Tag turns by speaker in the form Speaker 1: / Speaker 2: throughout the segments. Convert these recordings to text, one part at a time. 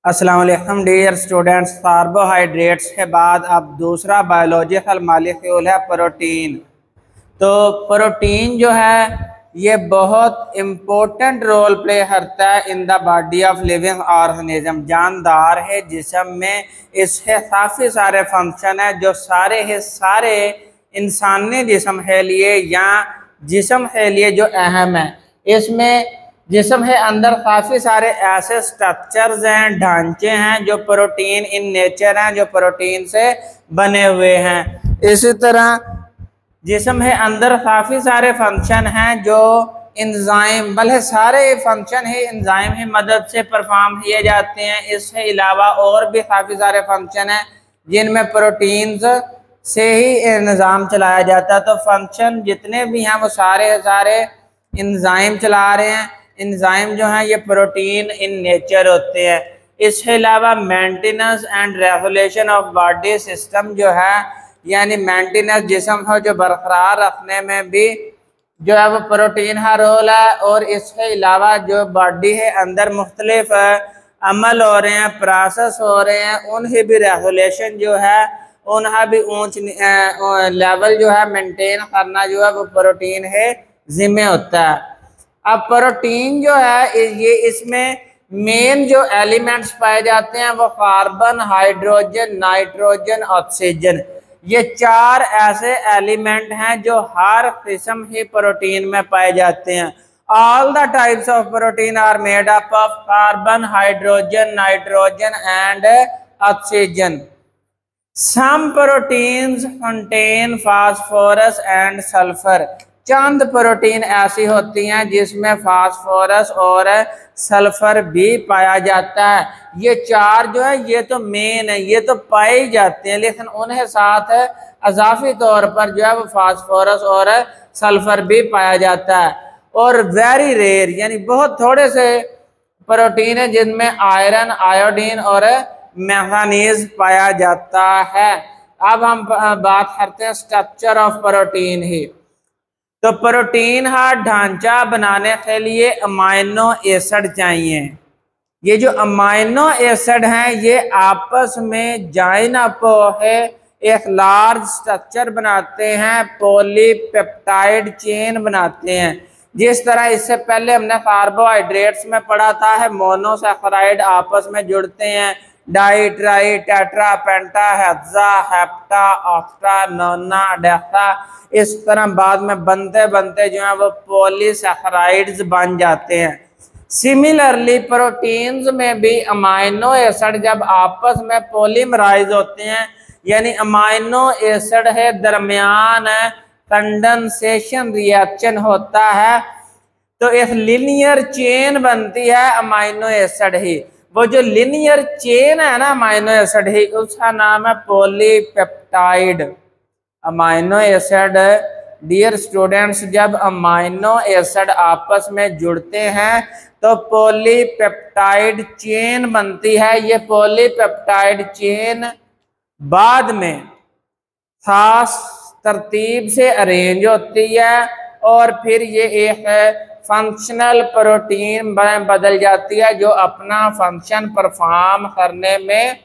Speaker 1: अस्सलाम वालेकुम dear students. Carbohydrates के बाद अब दूसरा बायोलॉजिकल मॉलिक्यूल है प्रोटीन। तो प्रोटीन जो है ये बहुत इम्पोर्टेंट रोल प्ले करता है in the body of living organism. जानदार है जिस्म में इसके काफ़ी सारे फंक्शन है जो सारे इंसानी जिस्म के लिए या जिस्म के लिए जो अहम है। इसमें जिस्म के अंदर काफ़ी सारे ऐसे स्ट्रक्चर्स हैं, ढांचे हैं जो प्रोटीन इन नेचर हैं, जो प्रोटीन से बने हुए हैं। इसी तरह जिस्म के अंदर काफ़ी सारे फंक्शन हैं जो एंजाइम, भले सारे फंक्शन ही एंजाइम की मदद से परफॉर्म किए जाते हैं। इसके अलावा और भी काफ़ी सारे फंक्शन हैं जिनमें प्रोटीन्स से ही निज़ाम चलाया जाता है। तो फंक्शन जितने भी हैं वो सारे एंजाइम चला रहे हैं। एंजाइम जो है ये प्रोटीन इन नेचर होते हैं। इसके अलावा maintenance and regulation of body system जो है, यानी मेंटेनेंस जिस्म को जो बरकरार रखने में भी जो है वो प्रोटीन का रोल है। और इसके अलावा जो बॉडी है अंदर मुख्तलिफ अमल हो रहे हैं, प्रोसेस हो रहे हैं, उनकी भी रेगुलेशन जो है, उनका भी ऊंच लेवल जो है मेंटेन करना जो है वो प्रोटीन है जिम्मे होता है। अब प्रोटीन जो है ये इसमें मेन जो एलिमेंट्स पाए जाते हैं वो कार्बन, हाइड्रोजन, नाइट्रोजन, ऑक्सीजन। ये चार ऐसे एलिमेंट हैं जो हर किस्म के प्रोटीन में पाए जाते हैं। All the types of protein are made up of carbon, hydrogen, nitrogen and oxygen. Some proteins contain phosphorus and sulphur. चंद प्रोटीन ऐसी होती हैं जिसमें फास्फोरस और सल्फर भी पाया जाता है। ये चार जो है ये तो मेन है, ये तो पाए जाते हैं, लेकिन उन्हें साथ अजाफी तौर पर जो है वो फास्फोरस और सल्फर भी पाया जाता है। और वेरी रेयर यानी बहुत थोड़े से प्रोटीन है जिनमें आयरन, आयोडीन और मैंगनीज पाया जाता है। अब हम बात करते हैं स्ट्रक्चर ऑफ प्रोटीन ही। तो प्रोटीन का ढांचा बनाने के लिए अमाइनो एसिड चाहिए। ये जो अमाइनो एसिड हैं ये आपस में जॉइन अप है एक लार्ज स्ट्रक्चर बनाते हैं, पॉलीपेप्टाइड चेन बनाते हैं। जिस तरह इससे पहले हमने कार्बोहाइड्रेट्स में पढ़ा था है मोनोसैकेराइड आपस में जुड़ते हैं, डाई, ट्राई, टेट्रा, पेंटा, हेक्सा, हेप्टा, ऑक्टा, नोना, डेक्सा। इस तरह बाद में बनते बनते जो है वो पॉलीसैकेराइड्स बन जाते हैं। सिमिलरली प्रोटीन्स में भी अमाइनो एसिड जब आपस में पॉलीमराइज होते हैं, यानी अमाइनो एसिड है दरमियान कंडेंसेशन रिएक्शन होता है, तो एक लिनियर चेन बनती है अमाइनो एसिड ही। वो जो लिनियर चेन है ना अमाइनो एसिड ही, उसका नाम है polypeptide amino acid. Dear students, जब अमाइनो एसिड आपस में जुड़ते हैं तो पॉलीपेप्टाइड चेन बनती है। ये पॉलीपेप्टाइड चेन बाद में खास तरतीब से अरेंज होती है और फिर ये एक फंक्शनल प्रोटीन बदल जाती है जो अपना फंक्शन परफॉर्म करने में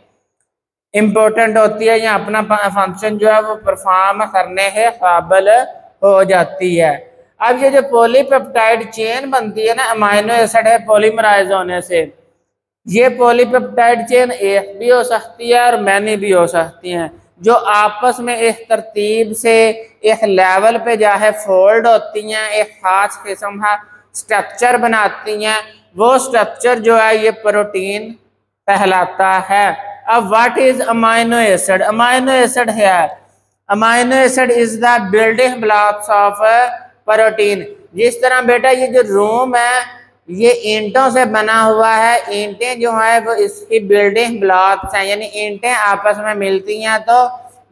Speaker 1: इम्पोर्टेंट होती है या अपना फंक्शन जो है वो परफॉर्म करने के काबिल हो जाती है। अब ये जो पॉलीपेप्टाइड चेन बनती है ना अमाइनो एसिड है पॉलीमराइज होने से, ये पॉलीपेप्टाइड चेन एक भी हो सकती है और मैनी भी हो सकती हैं, जो आपस में एक तरतीब से एक लेवल पे जाके फोल्ड होती हैं, एक खास किस्म का स्ट्रक्चर बनाती हैं। वो स्ट्रक्चर जो है ये प्रोटीन कहलाता है। अब what is amino acid? Amino acid है, amino acid is the building blocks of protein. जिस तरह बेटा ये जो रूम है ये ईंटों से बना हुआ है, ईंटें जो है वो इसकी बिल्डिंग ब्लॉक्स हैं, यानी ईंटें आपस में मिलती हैं तो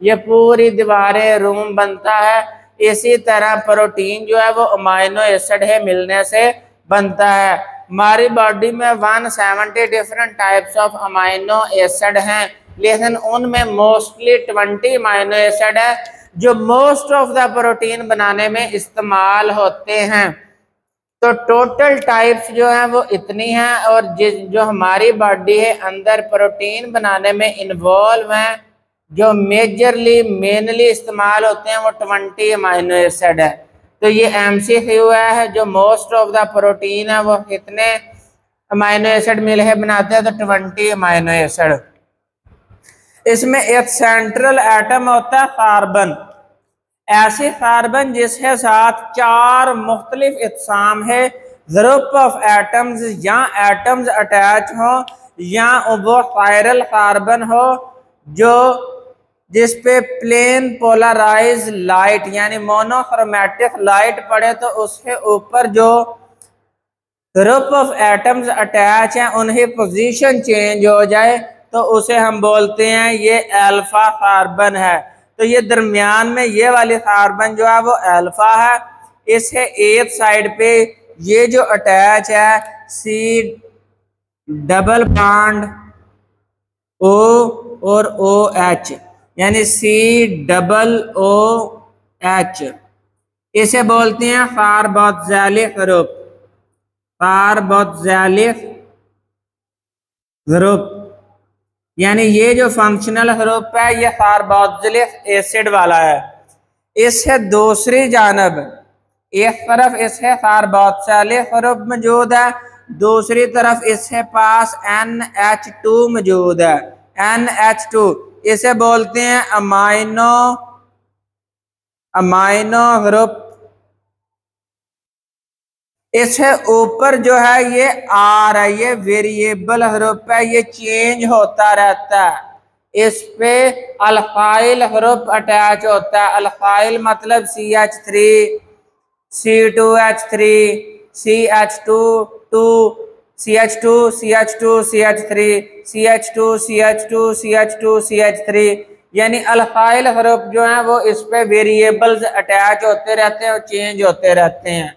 Speaker 1: ये पूरी दीवारें रूम बनता है। इसी तरह प्रोटीन जो है वो अमाइनो एसिड है मिलने से बनता है। हमारी बॉडी में 170 different types of amino acid हैं, लेकिन उनमें मोस्टली 20 अमाइनो एसिड है जो मोस्ट ऑफ द प्रोटीन बनाने में इस्तेमाल होते हैं। तो टोटल टाइप्स जो हैं वो इतनी हैं, और जो हमारी बॉडी है अंदर प्रोटीन बनाने में इन्वॉल्व हैं, जो मेनली इस्तेमाल होते हैं वो 20 अमाइनो एसिड है। तो ये MCQ है, जो मोस्ट ऑफ द प्रोटीन है वो कितने अमाइनो एसिड मिलकर बनाते हैं, तो 20 अमाइनो एसिड। इसमें एक सेंट्रल एटम होता है कार्बन, ऐसे कार्बन जिसके साथ 4 मुख्तलिफ इक़साम है, ग्रुप ऑफ एटम्स या एटम्स अटैच हो, या वो स्पाइरल कार्बन हो जो जिस पे प्लेन पोलराइज लाइट यानी मोनोक्रोमैटिक लाइट पड़े, तो उसके ऊपर जो ग्रुप ऑफ एटम्स अटैच हैं उनकी पोजीशन चेंज हो जाए तो उसे हम बोलते हैं ये अल्फा कार्बन है। तो ये दरमियान में ये वाली कार्बन जो है वो अल्फा है। इसके एक साइड पे ये जो अटैच है C डबल बॉन्ड O और OH यानी COOH, इसे बोलते हैं कार्बोक्सिलिक ग्रुप, कार्बोक्सिलिक ग्रुप। यानी ये जो फंक्शनल ग्रुप है ये कार्बोक्सिलिक एसिड वाला है। इससे दूसरी जानब एक तरफ इसके कार्बोक्सिलिक ग्रुप मौजूद है, दूसरी तरफ इसके पास NH2 मौजूद है। NH2 इसे बोलते हैं अमाइनो ग्रुप। इससे ऊपर जो है ये R है, ये वेरिएबल ग्रुप है, ये चेंज होता रहता है। इस पे अल्काइल ग्रुप अटैच होता है। अल्काइल मतलब CH3 C2H3 CH2 CH2 CH2 CH3 CH2 CH2 CH2 CH3, यानी अल्काइल ग्रुप जो है वो इस पे वेरिएबल्स अटैच होते रहते हैं और चेंज होते रहते हैं।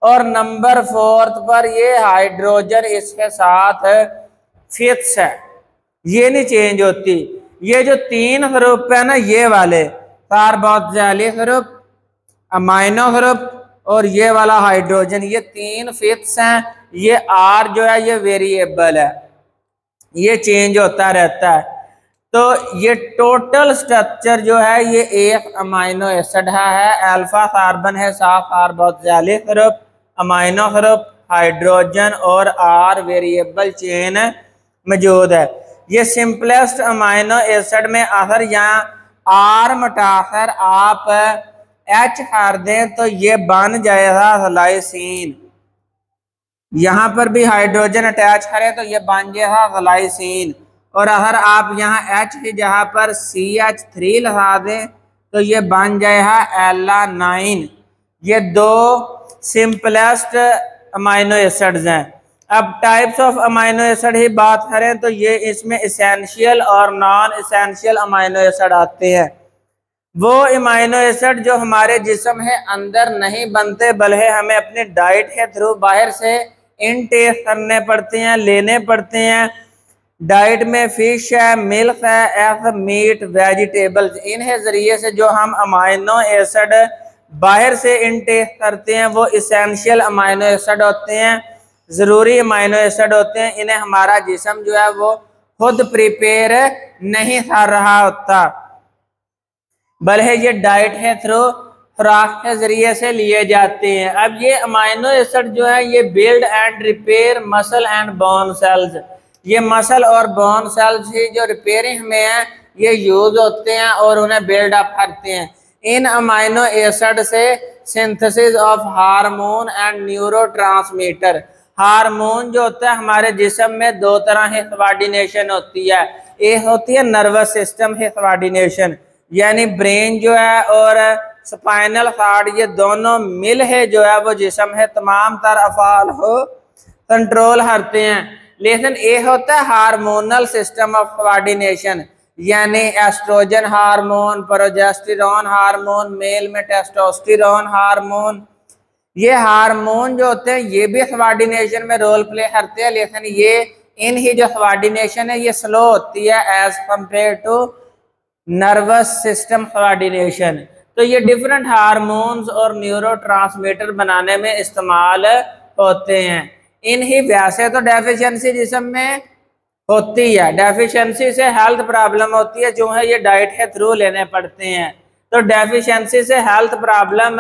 Speaker 1: और नंबर 4 पर ये हाइड्रोजन इसके साथ फिक्स है, ये नहीं चेंज होती। ये जो 3 ग्रुप है ना, ये वाले कार्बोक्सिलिक ग्रुप, अमाइनो ग्रुप और ये वाला हाइड्रोजन, ये 3 फिक्स हैं। ये R जो है ये वेरिएबल है, ये चेंज होता रहता है। तो ये टोटल स्ट्रक्चर जो है ये एक अमाइनो एसिड है, अल्फा कार्बन है, साफ carboxylic group, amino group, hydrogen और R वेरिएबल चेन मौजूद है। ये सिंपलेस्ट अमाइनो एसिड में अगर यहाँ R मटाकर आप H कर दें तो ये बन जाएगा ग्लाइसिन। यहाँ पर भी हाइड्रोजन अटैच करें तो ये बन जाएगा ग्लाइसिन। और अगर आप यहाँ H की जगह पर CH3 लगा दें तो ये बन जाएगा एलानाइन। ये 2 सिंपलेस्ट अमाइनो एसिड्स हैं। अब टाइप्स ऑफ अमाइनो एसिड ही बात करें तो ये इसमें एसेंशियल और नॉन एसेंशियल अमाइनो एसिड आते हैं। वो अमाइनो एसिड जो हमारे जिस्म है अंदर नहीं बनते बल्कि हमें अपने डाइट के थ्रू बाहर से इनटेक करने पड़ते हैं, लेने पड़ते हैं। डाइट में फिश है, मिल्क है, एग, मीट, वेजिटेबल्स, इन्हें जरिए से जो हम अमाइनो एसिड बाहर से इनटेक करते हैं वो एसेंशियल अमाइनो एसिड होते हैं, ज़रूरी अमाइनो एसिड होते हैं। इन्हें हमारा जिस्म जो है वो खुद प्रिपेयर नहीं कर रहा होता बल्कि ये डाइट है थ्रू खुराक के जरिए से लिए जाते हैं। अब ये अमाइनो एसिड जो है ये build and repair muscle and bone cells, ये मसल और बोन सेल्स ही जो रिपेयरिंग में है ये यूज होते हैं और उन्हें बिल्ड अप करते हैं। इन अमाइनो एसिड से synthesis of hormone and neurotransmitter, hormone जो होता है हमारे जिस्म में 2 तरह की कोऑर्डिनेशन होती है। एक होती है नर्वस सिस्टम की कोऑर्डिनेशन, यानी ब्रेन जो है और स्पाइनल कॉर्ड, ये दोनों मिल है जो है वो जिस्म है तमाम तर अफ़ाल को कंट्रोल करते हैं। लेकिन एक होता है हार्मोनल सिस्टम ऑफ कोऑर्डिनेशन, यानी estrogen hormone, progesterone hormone, male में टेस्टोस्टेरोन हार्मोन। ये हार्मोन जो होते हैं ये भी कोऑर्डिनेशन में रोल प्ले करते हैं, लेकिन ये इनकी जो कोऑर्डिनेशन है ये स्लो होती है as compare to nervous system coordination. तो ये डिफरेंट हार्मोन्स और न्यूरोट्रांसमीटर बनाने में इस्तेमाल होते हैं। इन्हीं वैसे तो डेफिशिएंसी जिस्म में होती है, डेफिशिएंसी से हेल्थ प्रॉब्लम होती है, जो है ये डाइट के थ्रू लेने पड़ते हैं। तो डेफिशिएंसी से हेल्थ प्रॉब्लम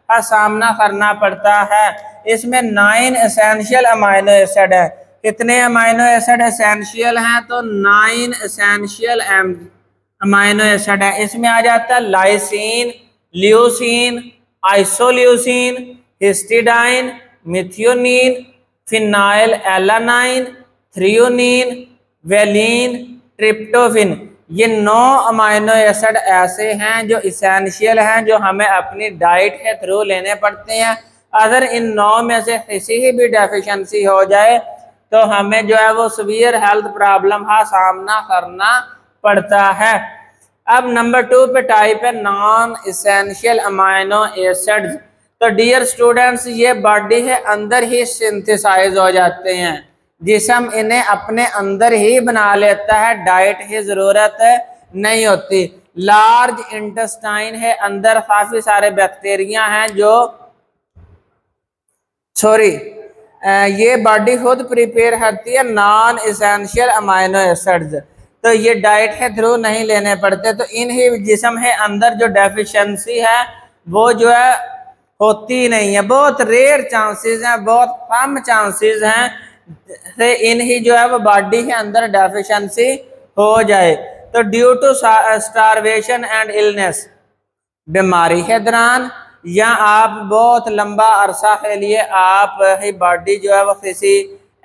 Speaker 1: का सामना करना पड़ता है। इसमें 9 एसेंशियल अमाइनो एसिड है। कितने अमाइनो एसिड एसेंशियल हैं? तो 9 एसेंशियल अमाइनो एसिड है। इसमें आ जाता है lysine, leucine, isoleucine, histidine, methionine, phenylalanine, threonine, valine, tryptophan. ये 9 अमाइनो एसिड ऐसे हैं जो इसेंशियल हैं, जो हमें अपनी डाइट के थ्रू लेने पड़ते हैं। अगर इन 9 में से किसी भी डेफिशिएंसी हो जाए तो हमें जो है वो सीवियर हेल्थ प्रॉब्लम का सामना करना पड़ता है। अब नंबर 2 पे टाइप है नॉन इसेंशियल अमाइनो एसिड्स। तो डियर स्टूडेंट्स, ये बॉडी के अंदर ही सिंथेसाइज हो जाते हैं, जिस्म इन्हें अपने अंदर ही बना लेता है, डाइट की जरूरत नहीं होती। लार्ज इंटेस्टाइन है, अंदर काफी सारे बैक्टीरिया हैं जो ये बॉडी खुद प्रिपेयर करती है नॉन इसेंशियल अमाइनो एसिड्स। तो ये डाइट के थ्रू नहीं लेने पड़ते। तो इन ही जिस्म के अंदर जो डेफिशिएंसी है वो जो है होती नहीं है, बहुत रेयर चांसेस हैं, बहुत कम चांसेस हैं से इन ही जो है वो बॉडी के अंदर डेफिशिएंसी हो जाए। तो due to starvation and illness, बीमारी के दौरान या आप बहुत लंबा अरसा के लिए आप ही बॉडी जो है वो किसी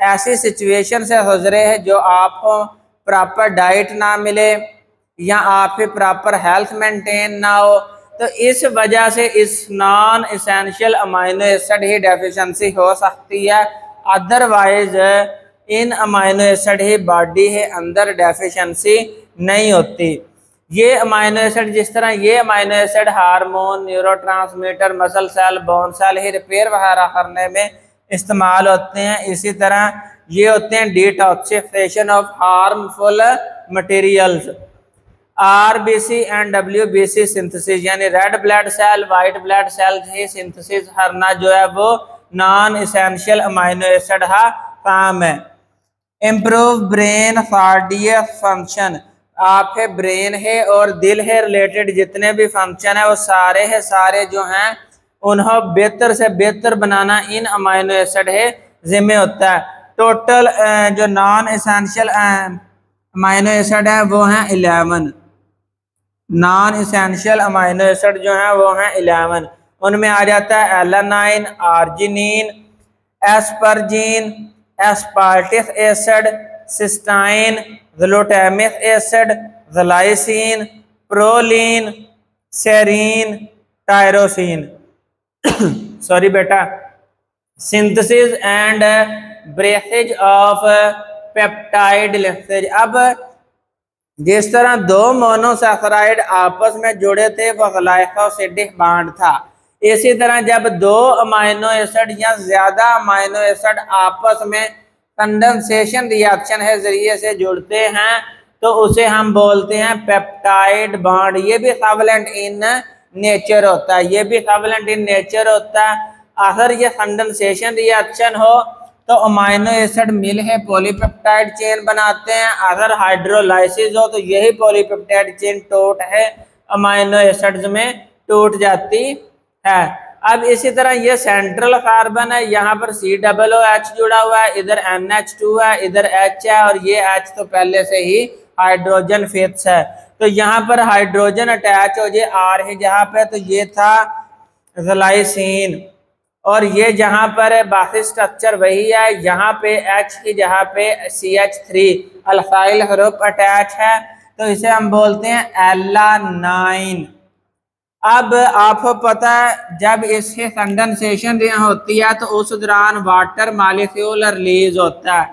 Speaker 1: ऐसी सिचुएशन से गुजरे है जो आपको प्रॉपर डाइट ना मिले या आपकी प्रॉपर हेल्थ मेंटेन ना हो, तो इस वजह से इस नॉन इसेंशियल अमाइनो एसिड ही डेफिशिएंसी हो सकती है। Otherwise in amino acid he body के अंदर डेफिशिएंसी नहीं होती। ये अमाइनो एसिड जिस तरह ये amino acid hormone, neurotransmitter, muscle cell, bone cell ही रिपेयर वगैरह करने में इस्तेमाल होते हैं। इसी तरह ये होते हैं detoxification of harmful materials, RBC and WBC synthesis, यानी red blood cell, white blood cell ही सिंथेसिस करना जो है वो नॉन इसेंशियल अमाइनो एसिड का काम है। इम्प्रूव ब्रेन कार्डियक फंक्शन, आपके ब्रेन है और दिल है रिलेटेड जितने भी फंक्शन है वो सारे है सारे जो हैं उन्हें बेहतर से बेहतर बनाना इन अमाइनो एसिड है जिम्मे होता है। टोटल जो नॉन एसेंशियल अमाइनो एसिड है वो हैं 11। नॉन इसेंशियल अमाइनो एसिड जो हैं वो हैं 11। उनमें आ जाता है alanine, arginine, asparagine, aspartic acid, cysteine, glutamic acid, glycine, proline, serine, tyrosine. Sorry बेटा। Synthesis and breakage of peptide linkage. अब जिस तरह 2 मोनोसैकेराइड आपस में जुड़े थे वो ग्लाइकोसिडिक बॉन्ड था, इसी तरह जब 2 अमाइनो एसिड या ज्यादा अमाइनो एसिड आपस में कंडेंसेशन रिएक्शन के जरिए से जुड़ते हैं तो उसे हम बोलते हैं पेप्टाइड बॉन्ड। ये भी कोवलेंट इन नेचर होता है, ये भी कोवलेंट इन नेचर होता है। अगर ये कंडेंसेशन रिएक्शन हो तो अमाइनो एसिड मिल है पॉलीपेप्टाइड चेन बनाते हैं। अगर हाइड्रोलाइसिस हो तो यही पॉलीपेप्टाइड चेन टूट है अमाइनो एसिड्स में टूट जाती है। अब इसी तरह ये सेंट्रल कार्बन है, यहाँ पर COOH जुड़ा हुआ है, इधर NH2 है, इधर H है और ये H तो पहले से ही हाइड्रोजन फिक्स है। तो यहाँ पर हाइड्रोजन अटैच हो जाए R है जहाँ पे, तो ये था ग्लाइसिन। और ये जहाँ पर बाकी स्ट्रक्चर वही है, यहाँ पे H की जहाँ पे CH3 अल्काइल ग्रुप अटैच है तो इसे हम बोलते हैं एलानाइन। अब आपको पता है जब इसके कंडेंसेशन होती है तो उस दौरान वाटर मॉलिक्यूल रिलीज होता है।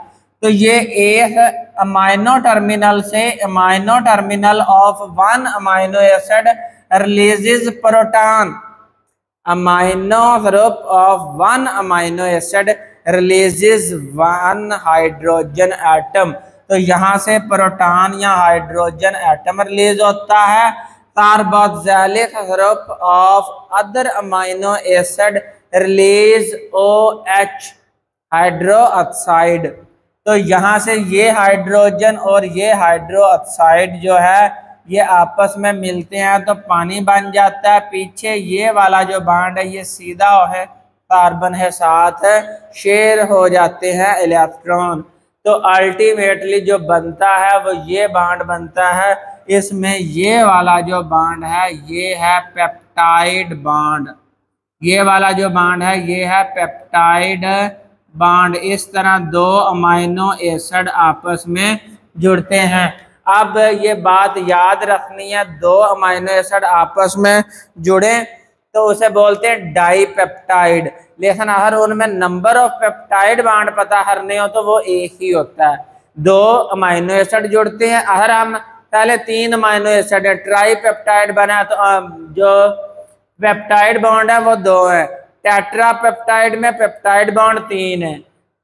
Speaker 1: तो ये एक अमाइनो टर्मिनल से amino terminal of 1 amino acid releases proton, amino group of 1 amino acid releases 1 hydrogen atom. तो यहाँ से प्रोटॉन या हाइड्रोजन एटम रिलीज होता है। Carboxylic group of other amino acid release OH hydro oxide. तो यहाँ से ये हाइड्रोजन और ये हाइड्रो ऑक्साइड जो है ये आपस में मिलते हैं तो पानी बन जाता है। पीछे ये वाला जो बॉन्ड है ये सीधा है, कार्बन है साथ है, शेयर हो जाते हैं इलेक्ट्रॉन। तो अल्टीमेटली जो बनता है वो ये बॉन्ड बनता है। इसमें ये वाला जो बॉन्ड है ये है पेप्टाइड बॉन्ड। ये वाला जो बॉन्ड है ये है पेप्टाइड बॉन्ड। इस तरह दो अमाइनो एसिड आपस में जुड़ते हैं। अब ये बात याद रखनी है, दो अमाइनो एसिड आपस में जुड़े तो उसे बोलते हैं डाईपेप्टाइड। लेकिन अगर उनमें नंबर ऑफ पेप्टाइड बॉन्ड पता करने हो तो वो एक ही होता है। दो अमाइनो एसिड जुड़ते हैं, अगर हम पहले 3 अमाइनो एसिड है, ट्राईपेप्टाइड बना तो जो पेप्टाइड बॉन्ड है वो 2 है। टेट्रा पेप्टाइड में पेप्टाइड बॉन्ड 3 है।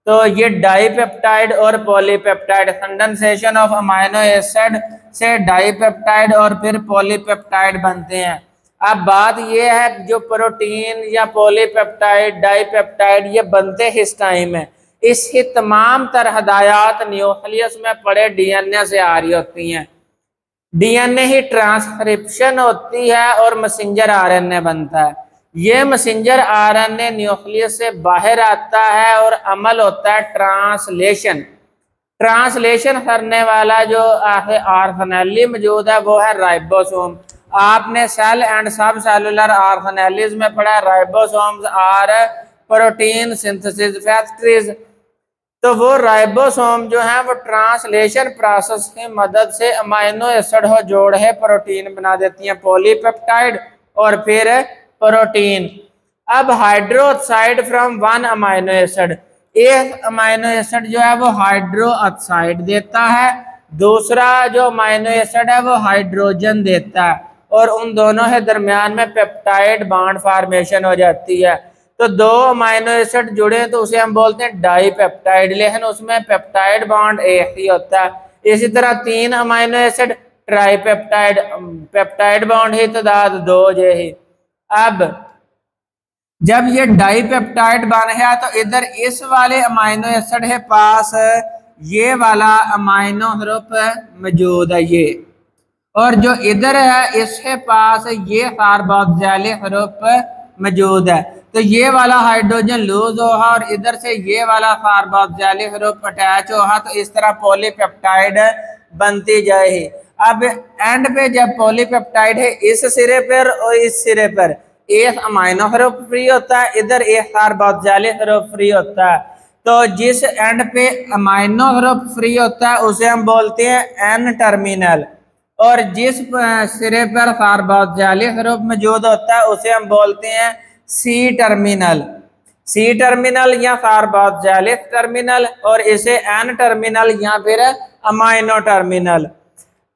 Speaker 1: तो ये डाईपेप्टाइड और polypeptide, condensation of amino acid से डाईपेप्टाइड और फिर पॉलीपेप्टाइड बनते हैं। अब बात ये है जो प्रोटीन या पॉलीपेप्टाइड डाईपेप्टाइड ये बनते किस टाइम है, इसकी तमाम तरह हदायत न्यूक्लियस में पड़े डीएनए से आ रही होती हैं। डीएनए ही ट्रांसक्रिप्शन होती है और मैसेंजर आरएनए बनता है। ये मैसेंजर आरएनए न्यूक्लियस से बाहर आता है और अमल होता है ट्रांसलेशन। ट्रांसलेशन करने वाला जो ऑर्गेनेल मौजूद है वो है राइबोसोम। आपने cell and subcellular organelles में पढ़ा ribosomes are protein synthesis factories. तो वो राइबोसोम जो है वो ट्रांसलेशन प्रोसेस की मदद से अमाइनो एसिड हो जोड़ है प्रोटीन बना देती हैं, पॉलीपेप्टाइड और फिर प्रोटीन। अब hydro oxide from 1 amino acid, एक अमाइनो एसिड जो है वो हाइड्रो ऑक्साइड देता है, दूसरा जो अमाइनो एसिड है वो हाइड्रोजन देता है और उन दोनों के दरमियान में पेप्टाइड बॉन्ड फॉर्मेशन हो जाती है। तो दो अमाइनो एसिड जुड़े तो उसे हम बोलते हैं डाईपेप्टाइड, लेकिन उसमें पेप्टाइड बॉन्ड एक ही होता है। इसी तरह 3 amino acid tripeptide, peptide bond ही तादाद 2 जे ही। अब जब ये डाईपेप्टाइड बन गया तो इधर इस वाले अमाइनो एसिड के पास ये वाला अमाइनो ग्रुप मौजूद है ये, और जो इधर है इसके पास ये कार्बोक्सिलिक ग्रुप मौजूद है। तो ये वाला हाइड्रोजन लूज होगा और इधर से ये वाला कार्बोक्सिलिक ग्रुप अटैच होगा तो इस तरह पॉलीपेप्टाइड बनती जाएगी। अब एंड पे जब पॉलीपेप्टाइड है इस सिरे पर और इस सिरे पर एक अमाइनो ग्रुप फ्री होता है, इधर एक कार्बोक्सिलिक ग्रुप फ्री होता है। तो जिस एंड पे अमाइनो ग्रुप फ्री होता है उसे हम बोलते हैं एन टर्मिनल, और जिस सिरे पर कार्बोक्सिलिक ग्रुप मौजूद होता है उसे हम बोलते हैं सी टर्मिनल। सी टर्मिनल या कार्बोक्सिलिक टर्मिनल, और इसे एन टर्मिनल या फिर अमाइनो टर्मिनल।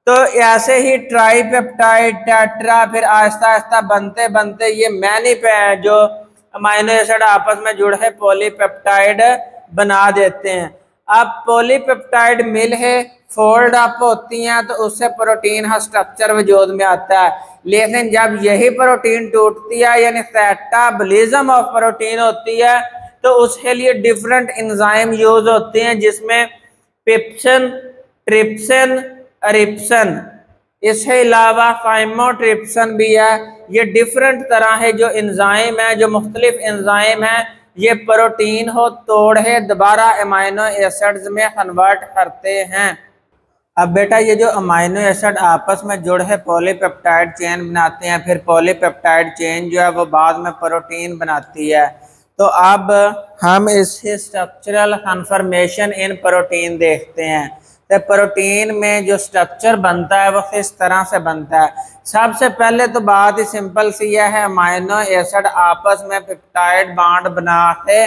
Speaker 1: तो ऐसे ही ट्राईपेप्टाइड, टेट्रा, फिर आहिस्ता आहिस्ता बनते बनते ये मैनी पे जो अमाइनो एसिड आपस में जुड़े पॉलीपेप्टाइड बना देते हैं। अब पॉलीपेप्टाइड मिल है फोल्ड अप होती हैं तो उससे प्रोटीन का स्ट्रक्चर वजूद में आता है। लेकिन जब यही प्रोटीन टूटती है यानी कैटाबॉलिज्म ऑफ प्रोटीन होती है तो उसके लिए डिफरेंट एंजाइम यूज होते हैं जिसमें पिप्सिन, ट्रिप्सिन, एरिप्सिन, इसके अलावा फाइमोट्रिप्सिन भी है। ये डिफरेंट तरह है जो एंजाइम है, जो मुख्तलिफ एंजाइम है, ये प्रोटीन को तोड़े दोबारा अमाइनो एसिड्स में कन्वर्ट करते हैं। अब बेटा ये जो अमाइनो एसिड आपस में जुड़ है पॉलीपेप्टाइड चेन बनाते हैं, फिर पॉलीपेप्टाइड चेन जो है वो बाद में प्रोटीन बनाती है। तो अब हम इससे स्ट्रक्चरल कन्फर्मेशन इन प्रोटीन देखते हैं। तो प्रोटीन में जो स्ट्रक्चर बनता है वो किस तरह से बनता है। सबसे पहले तो बात ही सिंपल सी है, अमाइनो एसिड आपस में पेप्टाइड बॉन्ड बना के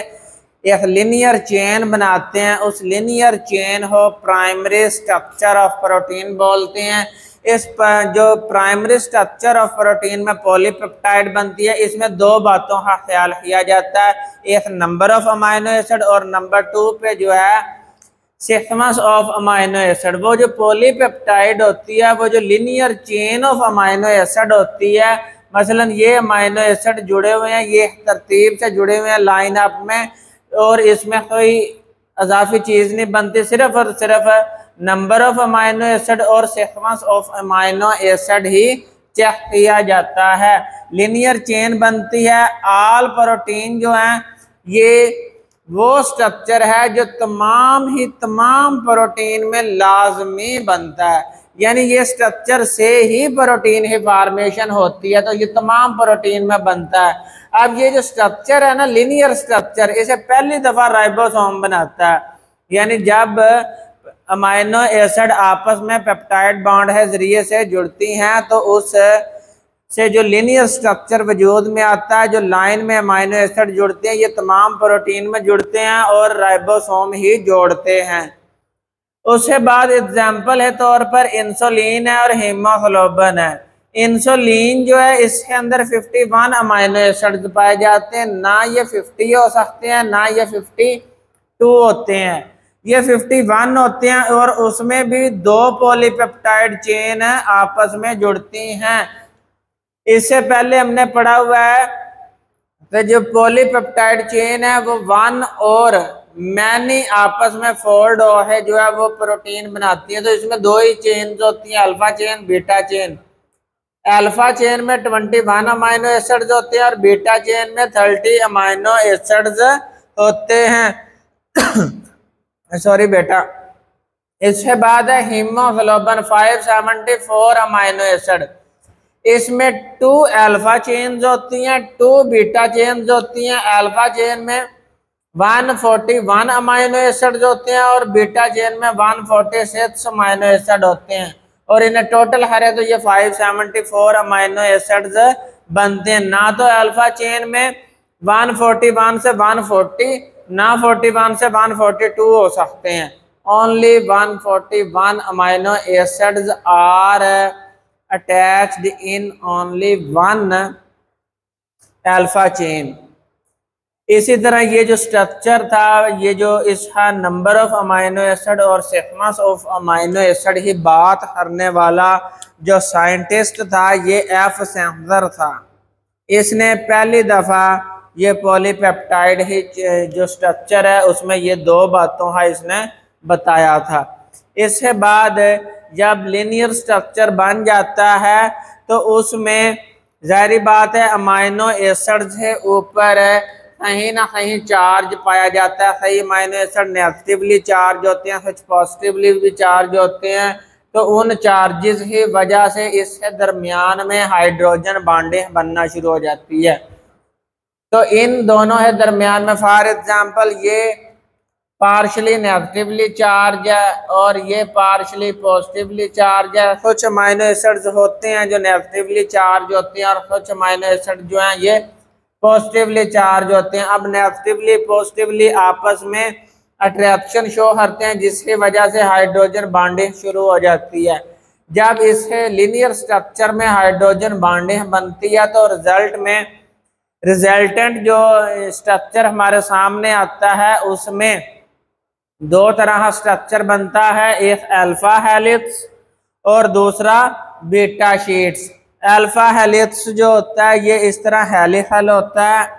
Speaker 1: एक लिनियर चेन बनाते हैं। उस लिनियर चेन को प्राइमरी स्ट्रक्चर ऑफ प्रोटीन बोलते हैं। इस पर जो प्राइमरी स्ट्रक्चर ऑफ प्रोटीन में पॉलीपेप्टाइड बनती है, इसमें 2 बातों का ख्याल किया जाता है, एक नंबर ऑफ अमाइनो एसिड और नंबर 2 पे जो है सीक्वेंस ऑफ अमाइनो एसिड। वो जो पॉलीपेप्टाइड होती है वो जो linear chain of amino acid होती है मसलन ये अमाइनो एसिड जुड़े हुए हैं, ये तरतीब से जुड़े हुए हैं लाइन अप में, और इसमें कोई अजाफी चीज़ नहीं बनती, सिर्फ और सिर्फ नंबर ऑफ अमाइनो एसिड और सीक्वेंस ऑफ अमाइनो एसिड ही चेक किया जाता है। लिनियर चेन बनती है। ऑल प्रोटीन जो हैं ये वो स्ट्रक्चर है जो तमाम प्रोटीन में लाजमी बनता है, यानी ये स्ट्रक्चर से ही प्रोटीन की फॉर्मेशन होती है, तो ये तमाम प्रोटीन में बनता है। अब ये जो स्ट्रक्चर है ना, लिनियर स्ट्रक्चर, इसे पहली दफा राइबोसोम बनाता है, यानी जब अमाइनो एसिड आपस में पेप्टाइड बॉन्ड के जरिए से जुड़ती हैं तो उस से जो लिनियर स्ट्रक्चर वजूद में आता है, जो लाइन में अमाइनो एसिड जुड़ते हैं, ये तमाम प्रोटीन में जुड़ते हैं और राइबोसोम ही जोड़ते हैं। उसके बाद एग्जाम्पल है तौर पर इंसुलिन है और हीमोग्लोबिन है। इंसुलिन जो है इसके अंदर 51 अमाइनो एसिड पाए जाते हैं, ना ये 50 हो सकते हैं ना ये 52 होते हैं, ये 51 होते हैं, और उसमें भी 2 पॉलीपेप्टाइड चेन आपस में जुड़ती हैं। इससे पहले हमने पढ़ा हुआ है कि जो पॉलीपेप्टाइड चेन है वो 1 और मैनी आपस में फोल्ड है जो है वो प्रोटीन बनाती है। तो इसमें 2 ही चेन होती हैं, alpha chain beta chain. Alpha chain में 21 अमाइनो एसिड्स होते हैं और बीटा चेन में 30 अमाइनो एसिड्स होते हैं सॉरी बेटा। इसके बाद है हीमोग्लोबिन 574 अमाइनो एसिड। इसमें 2 अल्फा चेन्स होती हैं, 2 बीटा चेन्स होती हैं। अल्फा चेन में 141 अमाइनो एसिड होते हैं और बीटा चेन में 146 अमाइनो एसिड होते हैं, और इन्हें टोटल हरे तो ये 574 अमाइनो एसिड्स बनते हैं। ना तो अल्फा चेन में 141 से 140, ना 41 से 142 हो सकते हैं। Only 141 amino acids are attached in only 1 alpha chain. इसी तरह ये जो स्ट्रक्चर था, ये जो इसका नंबर ऑफ अमाइनो एसिड और सीक्वेंस ऑफ अमाइनो एसिड की बात करने वाला जो साइंटिस्ट था ये एफ सेंसर था। इसने पहली दफ़ा ये पॉलीपेप्टाइड ही जो स्ट्रक्चर है उसमें ये 2 बातों का इसने बताया था। इसके बाद जब लिनियर स्ट्रक्चर बन जाता है तो उसमें जाहिर बात है अमाइनो एसिड से ऊपर कहीं ना कहीं चार्ज पाया जाता है। कई अमाइनो एसिड नेगेटिवली चार्ज होते हैं, कुछ पॉजिटिवली भी चार्ज होते हैं। तो उन चार्जेस की वजह से इसके दरमियान में हाइड्रोजन बॉन्डिंग बनना शुरू हो जाती है। तो इन दोनों के दरमियान में फॉर एग्जांपल ये पार्शली नेगेटिवली चार्ज है और ये पार्शली पॉजिटिवली चार्ज है। कुछ अमाइनो एसिड्स होते हैं जो नेगेटिवली चार्ज होते हैं और कुछ अमाइनो एसिड जो हैं ये पॉजिटिवली चार्ज होते हैं। अब नेगेटिवली पॉजिटिवली आपस में अट्रैक्शन शो करते हैं जिसकी वजह से हाइड्रोजन बॉन्डिंग शुरू हो जाती है। जब इसके लिनियर स्ट्रक्चर में हाइड्रोजन बॉन्डिंग बनती है तो रिजल्टेंट जो स्ट्रक्चर हमारे सामने आता है उसमें 2 तरह का स्ट्रक्चर बनता है, एक अल्फा हेलिक्स और दूसरा बीटा शीट्स। अल्फा हेलिक्स जो होता है ये इस तरह हेलिकल होता है,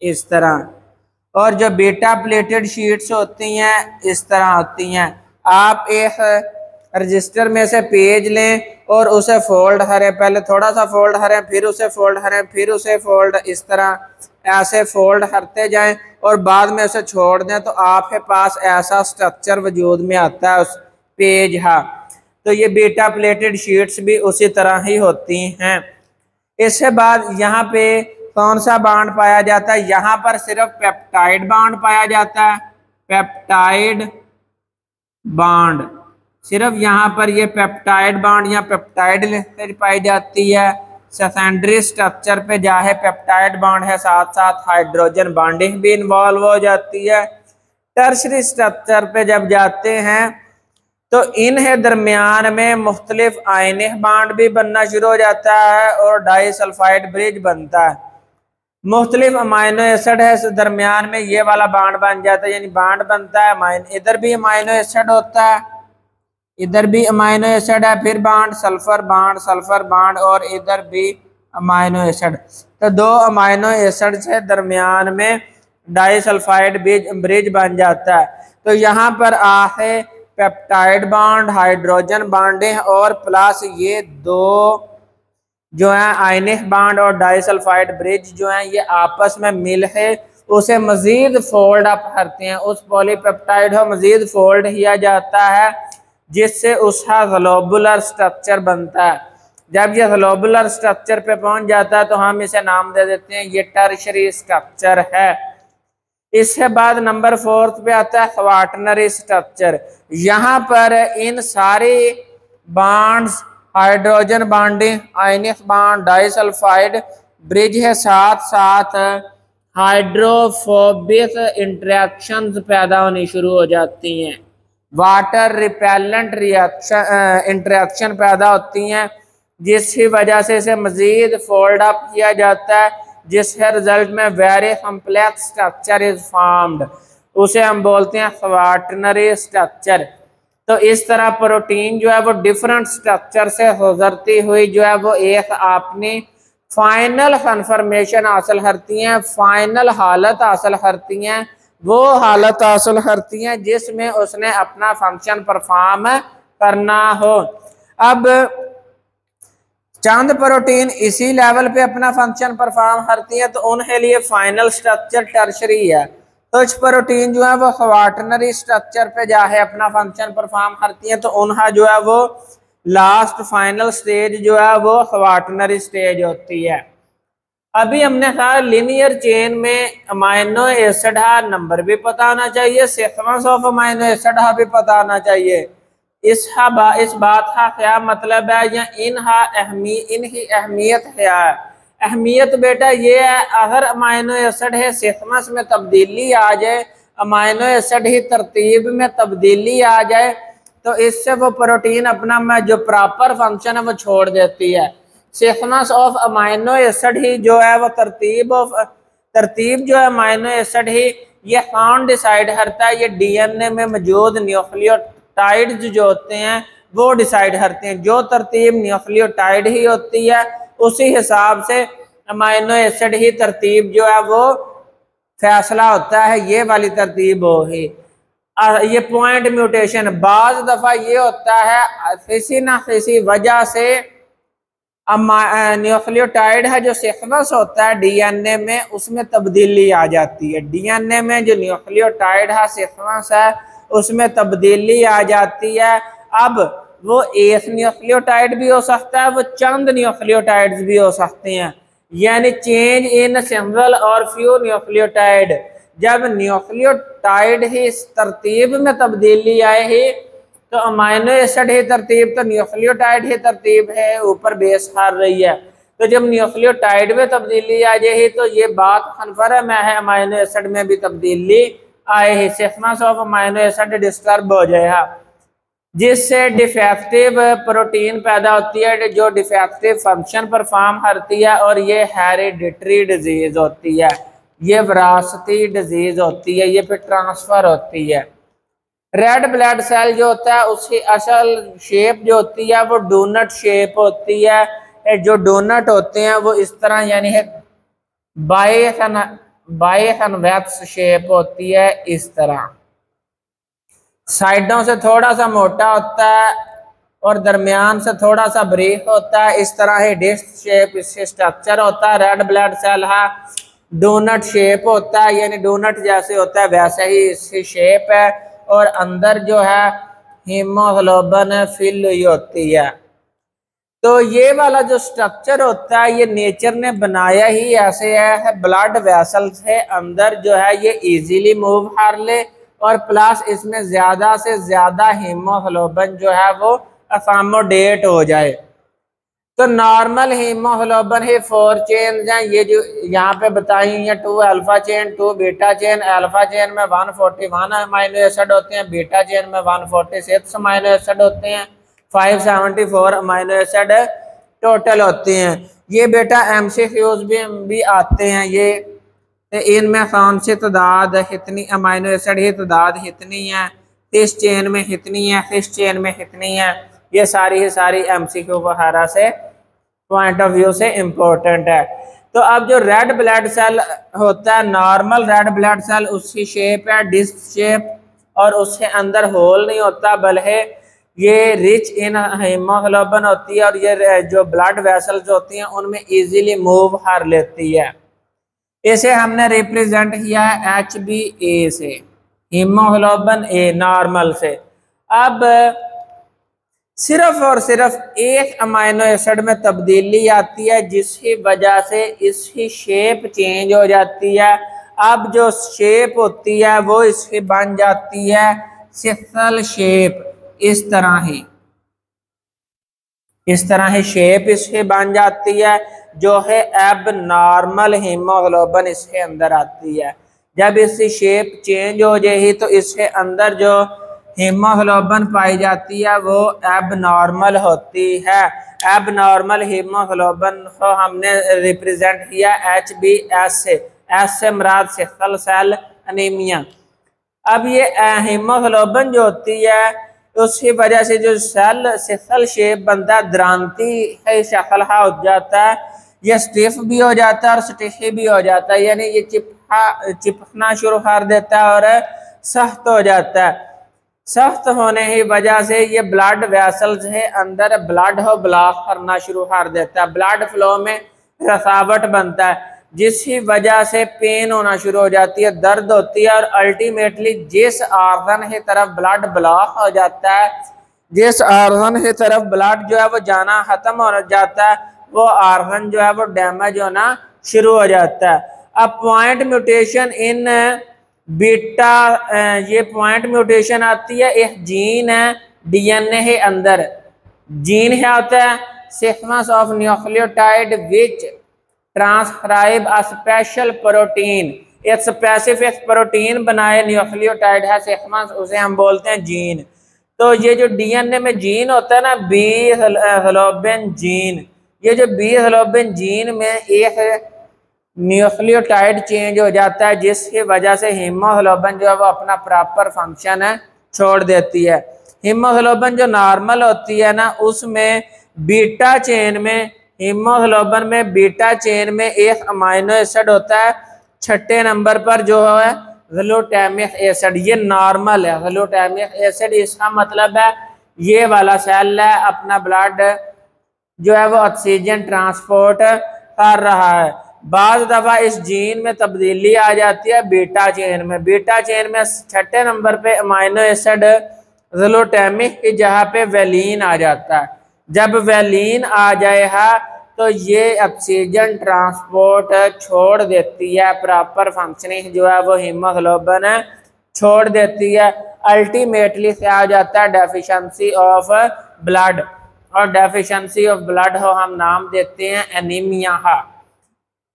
Speaker 1: इस तरह, और जो बीटा प्लेटेड शीट्स होती हैं इस तरह होती हैं। आप एक रजिस्टर में से पेज लें और उसे फोल्ड करें, पहले थोड़ा सा फोल्ड करें, फिर उसे फोल्ड करें, फिर उसे फोल्ड, इस तरह ऐसे फोल्ड करते जाएं और बाद में उसे छोड़ दें तो आपके पास ऐसा स्ट्रक्चर वजूद में आता है उस पेज का। तो ये बीटा प्लेटेड शीट्स भी उसी तरह ही होती हैं। इसके बाद यहाँ पे कौन सा बॉन्ड पाया जाता है? यहाँ पर सिर्फ पेप्टाइड बॉन्ड पाया जाता है, पेप्टाइड बॉन्ड, सिर्फ यहाँ पर ये पेप्टाइड बॉन्ड या पेप्टाइड लिंकेज पाई जाती है। सेकेंडरी स्ट्रक्चर पे जाहे पेप्टाइड बॉन्ड है, साथ साथ हाइड्रोजन बॉन्डिंग भी इन्वॉल्व हो जाती है। टर्शरी स्ट्रक्चर पे जब जाते हैं तो इनके दरमियान में मुख्तलिफ आयनिक बॉन्ड भी बनना शुरू हो जाता है और डाइसल्फाइड ब्रिज बनता है। मुख्तलिफ अमाइनो एसिड है, इस दरमियान में ये वाला बॉन्ड बन जाता है, यानी बॉन्ड बनता है। इधर भी अमाइनो एसिड होता है, इधर भी अमाइनो एसिड है, फिर बॉन्ड सल्फर बॉन्ड और इधर भी अमाइनो एसिड। तो दो अमाइनो एसिड से दरमियान में डाइसल्फाइड ब्रिज बन जाता है। तो यहाँ पर है पेप्टाइड बॉन्ड, हाइड्रोजन बॉन्डिंग और प्लस ये दो जो है आयनिक बॉन्ड और डाइसल्फाइड ब्रिज जो है ये आपस में मिल है उसे मजीद फोल्ड अप करते हैं, उस पॉलीपेप्टाइड को मजीद फोल्ड किया जाता है जिससे उसका ग्लोबुलर स्ट्रक्चर बनता है। जब ये ग्लोबुलर स्ट्रक्चर पे पहुंच जाता है तो हम इसे नाम दे देते हैं ये टर्शियरी स्ट्रक्चर है। इसके बाद नंबर 4 पे आता है क्वाaternary स्ट्रक्चर। यहाँ पर इन सारी bonds, hydrogen bonding, ionic bond, disulphide bridge के साथ साथ हाइड्रोफोबिक इंटरेक्शंस पैदा होनी शुरू हो जाती हैं, वाटर रिपेलेंट रिएक्शन इंटरेक्शन पैदा होती हैं जिसकी वजह से इसे मजीद फोल्ड अप किया जाता है जिसके रिजल्ट में very complex structure is formed, उसे हम बोलते हैं क्वाaternary स्ट्रक्चर। तो इस तरह प्रोटीन जो है वो डिफरेंट स्ट्रक्चर से गुजरती हुई जो है वो एक अपनी फाइनल कन्फर्मेशन हासिल करती हैं, फाइनल हालत हासिल करती हैं, वो हालत हासिल करती हैं जिसमें उसने अपना फंक्शन परफॉर्म करना हो। अब चंद प्रोटीन इसी लेवल पे अपना फंक्शन परफॉर्म करती है तो उनके लिए फाइनल स्ट्रक्चर टर्शरी है। कुछ प्रोटीन जो है वो क्वाaternary स्ट्रक्चर पे जाके अपना फंक्शन परफॉर्म करती है तो उनका जो है वो लास्ट फाइनल स्टेज जो है वो क्वाaternary स्टेज होती है। अभी हमने कहा लिनियर चेन में अमाइनो एसिड का नंबर भी पता होना चाहिए, सीक्वेंस ऑफ अमाइनो एसिड का भी पता होना चाहिए। इस बात का क्या मतलब है या इनकी अहमियत क्या है? अहमियत बेटा ये है, अगर अमाइनो एसिड है सीक्वेंस में तब्दीली आ जाए, अमाइनो एसिड ही तरतीब में तब्दीली आ जाए तो इससे वो प्रोटीन अपना जो प्रॉपर फंक्शन है वो छोड़ देती है। सीक्वेंस ऑफ अमाइनो एसिड ही जो है वो तरतीब जो है अमाइनो एसिड ही ये कौन डिसाइड करता है? ये डीएनए में मौजूद न्यूक्लियोटाइड्स जो होते हैं वो डिसाइड करते हैं। जो तरतीब न्यूक्लियोटाइड ही होती है उसी हिसाब से अमाइनो एसिड ही तरतीब जो है वो फैसला होता है ये वाली तरतीब हो ही। ये पॉइंट म्यूटेशन बाज दफा ये होता है किसी ना किसी वजह से न्यूक्लियोटाइड है जो सीक्वेंस होता है डीएनए में उसमें तब्दीली आ जाती है। डीएनए में जो न्यूक्लियोटाइड है सीक्वेंस है उसमें तब्दीली आ जाती है। अब वो एक न्यूक्लियोटाइड भी हो सकता है, वो चंद न्यूक्लियोटाइड्स भी हो सकते हैं, यानी चेंज इन सिंगल और फ्यू न्यूक्लियोटाइड। जब न्यूक्लियोटाइड ही तरतीब में तब्दीली आए ही तो अमाइनो एसिड ही तरतीब, तो न्यूक्लियोटाइड ही तरतीब है ऊपर बेस हार रही है। तो जब न्यूक्लियोटाइड में तब्दीली आ जाए तो ये बात कन्फर्म है अमाइनो एसिड में भी तब्दीली आए ही, sequence of amino acid disturb हो जाएगा जिससे डिफेक्टिव प्रोटीन पैदा होती है जो डिफेक्टिव फंक्शन परफॉर्म करती है और ये हेरिडिटरी डिजीज होती है, ये विरासती डिजीज होती है, ये फिर ट्रांसफर होती है। रेड ब्लड सेल जो होता है उसकी असल शेप जो होती है वो डोनट शेप होती है। जो डोनट होते हैं वो इस तरह यानी है बाइकन्वेक्स शेप होती है, इस तरह साइडों से थोड़ा सा मोटा होता है और दरमियान से थोड़ा सा ब्रीफ होता है, इस तरह ही डिस्क शेप इससे स्ट्रक्चर होता है। रेड ब्लड सेल है डोनट शेप होता है, यानी डोनट जैसे होता है वैसे ही इसकी शेप है और अंदर जो है हीमोग्लोबिन फिल हुई होती है। तो ये वाला जो स्ट्रक्चर होता है ये नेचर ने बनाया ही ऐसे है, ब्लड वेसल्स है अंदर जो है ये इजीली मूव कर ले और प्लस इसमें ज़्यादा से ज़्यादा हीमोग्लोबिन जो है वो अकोमोडेट हो जाए। तो नॉर्मल हीमोग्लोबिन ही 4 चेन हैं, ये जो यहाँ पे बताई हुई है 2 alpha chain 2 beta chain. Alpha chain में 141 अमाइनो एसिड होते हैं, बीटा चेन में 146 अमाइनो एसिड होते हैं, 574 अमाइनो एसिड टोटल होते हैं। ये बेटा MCQs भी आते हैं, ये इनमें कौन सी तादाद कितनी अमाइनो एसिड की तादाद कितनी है, किस चेन में कितनी है, किस चेन में कितनी है, ये सारी ही सारी MCQ वगैरह से पॉइंट ऑफ व्यू से इम्पोर्टेंट है। तो अब जो रेड ब्लड सेल होता है, नॉर्मल रेड ब्लड सेल, उसकी शेप है डिस्क शेप और उसके अंदर होल नहीं होता, बल्कि ये रिच इन हीमोग्लोबिन होती है और ये जो ब्लड वेसल्स होती हैं उनमें इजीली मूव कर लेती है। इसे हमने रिप्रेजेंट किया है HbA से, हीमोग्लोबिन ए नॉर्मल से। अब सिर्फ और सिर्फ एक अमाइनो एसिड में तब्दीली आती है जिसकी वजह से इसकी शेप चेंज हो जाती है। अब जो शेप होती है वो इसकी बन जाती है सिक्सल शेप, इस तरह ही शेप इसकी बन जाती है, जो है अब नॉर्मल हीमोग्लोबिन इसके अंदर आती है। जब इसकी शेप चेंज हो जाएगी तो इसके अंदर जो हीमोग्लोबिन पाई जाती है वो अब नॉर्मल होती है। अब नॉर्मल हीमोग्लोबिन को हमने रिप्रेजेंट किया HbS से, एस से मुराद सिकल सेल अनीमिया। अब ये हीमोग्लोबिन जो होती है उसकी वजह से जो सेल सिकल शेप बनता है, द्रांति है शक्ल हो जाता है, ये स्टिफ भी हो जाता है और स्टिफी भी हो जाता है, यानी ये चिपकना शुरू कर देता है और सख्त हो जाता है। सख्त होने की वजह से ये ब्लड वेसल्स है अंदर ब्लड हो ब्लॉक करना शुरू कर देता है, ब्लड फ्लो में रुकावट बनता है, जिसकी वजह से पेन होना शुरू हो जाती है, दर्द होती है और अल्टीमेटली जिस ऑर्गन की तरफ ब्लड ब्लॉक हो जाता है, जिस ऑर्गन की तरफ ब्लड जो है वो जाना खत्म हो जाता है, वो ऑर्गन जो है वो डैमेज होना शुरू हो जाता है। अब पॉइंट म्यूटेशन इन बीटा, ये पॉइंट म्यूटेशन आती है, एक जीन है DNA के अंदर। जीन क्या होता है? Sequence of nucleotide which transcribe a special protein, एक स्पेसिफिक प्रोटीन बनाए न्यूक्लियोटाइड है सीक्वेंस, उसे हम बोलते हैं जीन। तो ये जो DNA में जीन होता है ना, बी ग्लोबिन जीन, ये जो बी ग्लोबिन जीन में एक न्यूक्लियोटाइड चेंज हो जाता है जिसकी वजह से हीमोग्लोबिन जो है वो अपना प्रॉपर फंक्शन है छोड़ देती है। हीमोग्लोबिन जो नॉर्मल होती है ना, उसमें बीटा चेन में, हीमोग्लोबिन में बीटा चेन में एक अमाइनो एसिड होता है 6ठे नंबर पर, जो है ग्लूटामिक एसिड। ये नॉर्मल है ग्लूटामिक एसिड, इसका मतलब है ये वाला सेल है अपना ब्लड जो है वो ऑक्सीजन ट्रांसपोर्ट कर रहा है। बाज दफा इस जीन में तब्दीली आ जाती है बीटा चेन में, बीटा चेन में 6ठे नंबर पे अमाइनो एसिड ग्लूटामिक की जगह पे वेलिन आ जाता है। जब वेलिन आ जाएगा तो ये ऑक्सीजन ट्रांसपोर्ट छोड़ देती है, प्रॉपर फंक्शनिंग जो है वो हीमोग्लोबिन छोड़ देती है। अल्टीमेटली से आ जाता है डेफिशिएंसी ऑफ ब्लड, और डेफिशिएंसी ऑफ ब्लड हो हम नाम देते हैं एनीमिया का।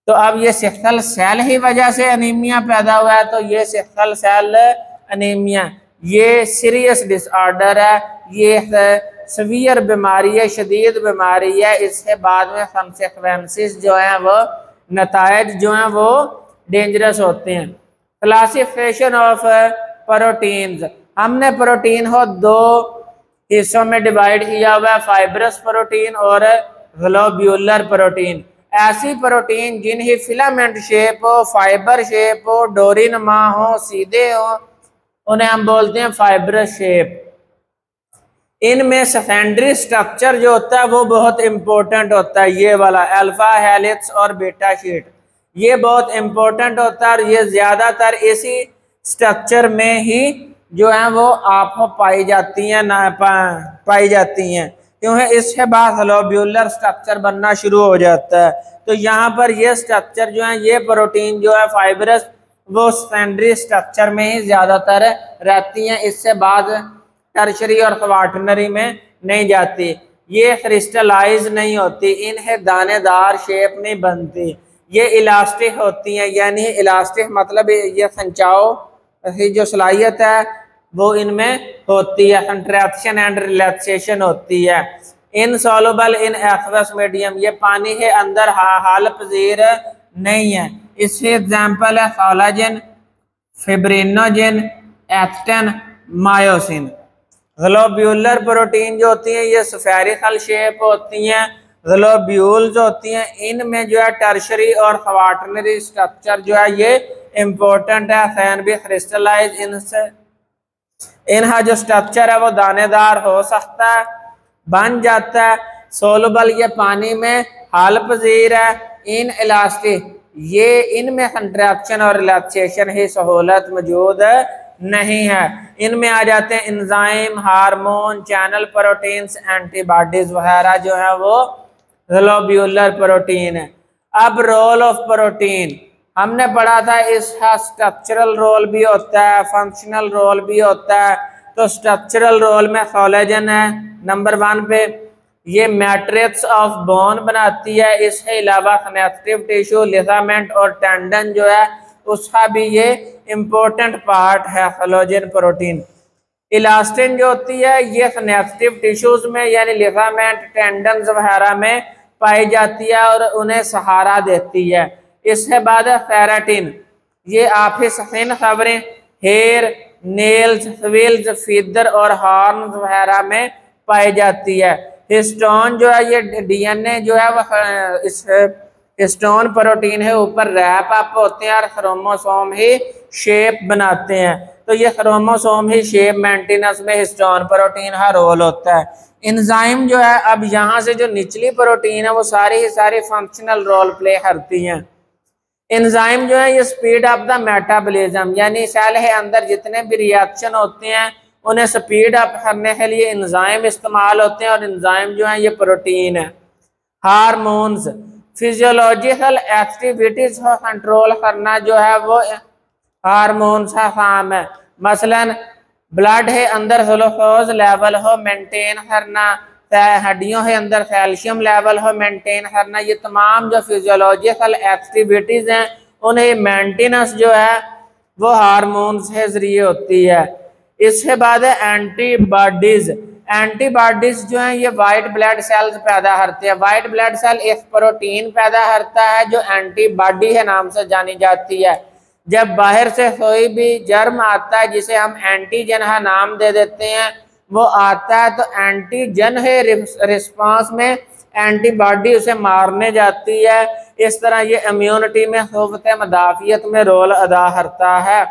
Speaker 1: तो अब ये सिकल सेल ही वजह से एनीमिया पैदा हुआ है, तो ये सिकल सेल एनीमिया ये सीरियस डिसऑर्डर है, ये सीवियर बीमारी है, शदीद बीमारी है। इसके बाद में कॉन्सिक्वेंसेस जो हैं वो, नतायज जो हैं वो डेंजरस होते हैं। क्लासिफिकेशन ऑफ प्रोटीन्स, हमने प्रोटीन को दो हिस्सों में डिवाइड किया हुआ है, फाइब्रस प्रोटीन और ग्लोब्यूलर प्रोटीन। ऐसी प्रोटीन जिनकी फिलामेंट शेप हो, फाइबर शेप हो, डोरी नुमा हो, सीधे हो, उन्हें हम बोलते हैं फाइब्रस शेप। इनमें सेकेंडरी स्ट्रक्चर जो होता है वो बहुत इंपॉर्टेंट होता है, ये वाला अल्फा हेलिक्स और बीटा शीट, ये बहुत इंपॉर्टेंट होता है और ये ज्यादातर इसी स्ट्रक्चर में ही जो है वो आपको पाई जाती हैं, क्योंकि इसके बाद ग्लोब्यूलर स्ट्रक्चर बनना शुरू हो जाता है। तो यहाँ पर ये स्ट्रक्चर जो है, ये प्रोटीन जो है फाइब्रस, वो सेकेंडरी स्ट्रक्चर में ही ज्यादातर रहती हैं, इससे बाद टर्शरी और क्वार्टनरी में नहीं जाती। ये क्रिस्टलाइज नहीं होती, इन्हें दानेदार शेप नहीं बनती, ये इलास्टिक होती हैं, यानी इलास्टिक मतलब ये खिंचाव की जो सलाहियत है वो इनमें होती है, कंट्रैक्शन एंड रिलैक्सेशन होती है। इनसॉल्युबल इन एक्वस मीडियम, ये पानी के अंदर हाल पजीर नहीं है। इसके एग्जाम्पल है collagen, fibrinogen, actin, myosin. Globular protein जो होती हैं ये स्फेरिकल शेप होती हैं ग्लोब्यूल्स होती हैं, इनमें जो है टर्शरी और क्वाटरनरी स्ट्रक्चर जो है ये इम्पोर्टेंट है। कैन बी क्रिस्टलाइज, इनका जो स्ट्रक्चर है वो दानेदार हो सकता है, बन जाता है। सोलबल, ये पानी में हाल पजीर है। इन इलास्टिक, ये इनमें कंट्रैक्शन और रिलैक्सेशन की सहूलत मौजूद नहीं है। इनमें आ जाते हैं enzyme, hormone, channel proteins, antibodies वगैरह जो है वो ग्लोब्यूलर प्रोटीन है। अब रोल ऑफ प्रोटीन हमने पढ़ा था, इसका स्ट्रक्चरल रोल भी होता है, फंक्शनल रोल भी होता है। तो स्ट्रक्चरल रोल में कोलेजन है नंबर 1 पे, ये मैट्रिक्स ऑफ बोन बनाती है। इसके अलावा कनेक्टिव टिश्यू, लिगामेंट और टेंडन जो है उसका भी ये इम्पोर्टेंट पार्ट है कोलेजन प्रोटीन। इलास्टिन जो होती है ये कनेक्टिव टिश्यूज में यानी लिगामेंट, टेंडन्स वगैरह में पाई जाती है और उन्हें सहारा देती है। इसके बाद केराटिन, ये आपकी स्किन खबरें, हेयर, नेल्स, विल्स, फीदर और हॉर्न्स वगैरह में पाई जाती है। हिस्टोन जो है ये डीएनए जो है वह इस हिस्टोन प्रोटीन है ऊपर रैप अप होते हैं और क्रोमोसोम ही शेप बनाते हैं। तो ये क्रोमोसोम ही शेप मेंटेनेंस में हिस्टोन प्रोटीन का रोल होता है। एंजाइम जो है, अब यहाँ से जो निचली प्रोटीन है वो सारी फंक्शनल रोल प्ले करती हैं। एंजाइम जो है ये स्पीड अप द मेटाबॉलिज्म, यानी सेल के अंदर जितने भी रिएक्शन होते हैं उन्हें स्पीड अप करने के लिए एंजाइम इस्तेमाल होते हैं और एंजाइम जो है ये प्रोटीन है। हार्मोन्स, फिजियोलॉजिकल एक्टिविटीज को कंट्रोल करना जो है वो हार्मोन्स का काम है। मसलन ब्लड के अंदर ग्लूकोज लेवल हो मेंटेन करना, हड्डियों के अंदर कैल्शियम लेवल हो मेंटेन करना, ये तमाम जो फिजियोलॉजिकल एक्टिविटीज हैं उन्हें मेंटेनेंस जो है वो हार्मोन्स के जरिए होती है। इसके बाद है एंटीबॉडीज। एंटीबॉडीज जो है ये वाइट ब्लड सेल्स पैदा करते हैं। वाइट ब्लड सेल एक प्रोटीन पैदा करता है जो एंटीबॉडी के नाम से जानी जाती है। जब बाहर से कोई भी जर्म आता है जिसे हम एंटीजन का नाम दे देते हैं, वो आता है तो एंटीजन है रिस्पांस में एंटीबॉडी उसे मारने जाती है। इस तरह ये इम्यूनिटी में क़ुव्वत मदाफ़ियत में रोल अदा करता है।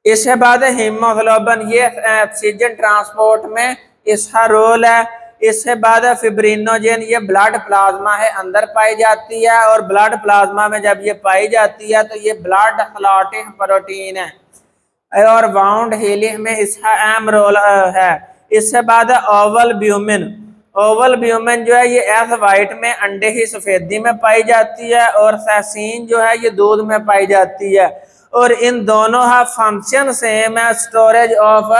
Speaker 1: इसके बाद हीमोग्लोबिन, ये ऑक्सीजन ट्रांसपोर्ट में इसका रोल है। इसके बाद फिब्रिनोजेन, ये ब्लड प्लाज्मा है अंदर पाई जाती है और ब्लड प्लाज्मा में जब ये पाई जाती है तो ये ब्लड क्लॉटिंग प्रोटीन है और वाउंड हीलिंग में इसका अहम रोल है। इसके बाद ओवल ब्यूमिन। ओवल ब्यूमिन जो है ये एग वाइट में अंडे की सफेदी में पाई जाती है और कैसीन जो है ये दूध में पाई जाती है और इन दोनों का फंक्शन सेम है, स्टोरेज ऑफ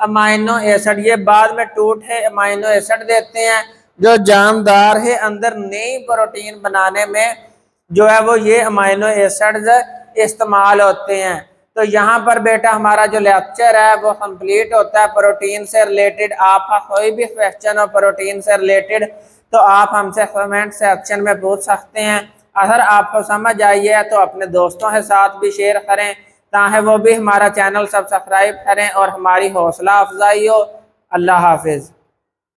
Speaker 1: अमाइनो एसिड। ये बाद में टूट है अमाइनो एसिड देते हैं जो जानदार है अंदर नई प्रोटीन बनाने में जो है वो ये अमाइनो एसिड्स इस्तेमाल होते हैं। तो यहाँ पर बेटा हमारा जो लेक्चर है वो कंप्लीट होता है प्रोटीन से रिलेटेड। आपका कोई भी क्वेश्चन हो प्रोटीन से रिलेटेड तो आप हमसे कमेंट सेक्शन में पूछ सकते हैं। अगर आपको समझ आई है तो अपने दोस्तों के साथ भी शेयर करें ताकि वो भी हमारा चैनल सब्सक्राइब करें और हमारी हौसला अफजाई हो। अल्लाह हाफिज़।